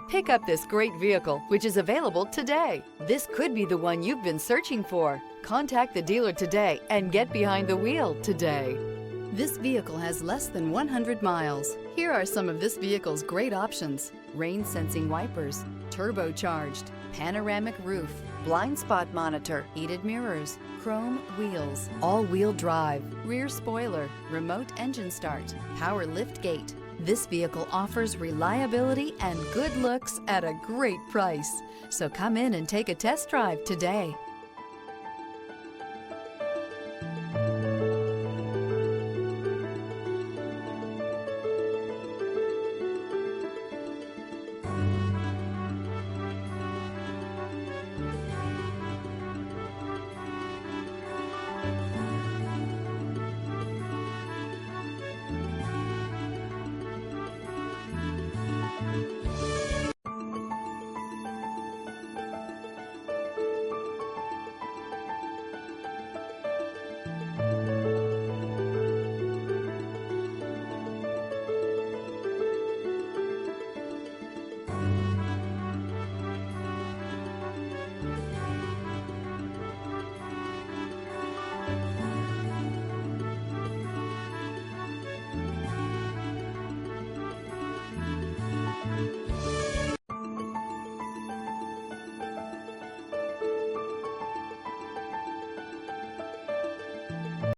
Pick up this great vehicle, which is available today. This could be the one you've been searching for. Contact the dealer today and get behind the wheel today. This vehicle has less than 100 miles. Here are some of this vehicle's great options: rain sensing wipers, turbocharged, panoramic roof, blind spot monitor, heated mirrors, chrome wheels, all-wheel drive, rear spoiler, remote engine start, power lift gate. This vehicle offers reliability and good looks at a great price. So come in and take a test drive today.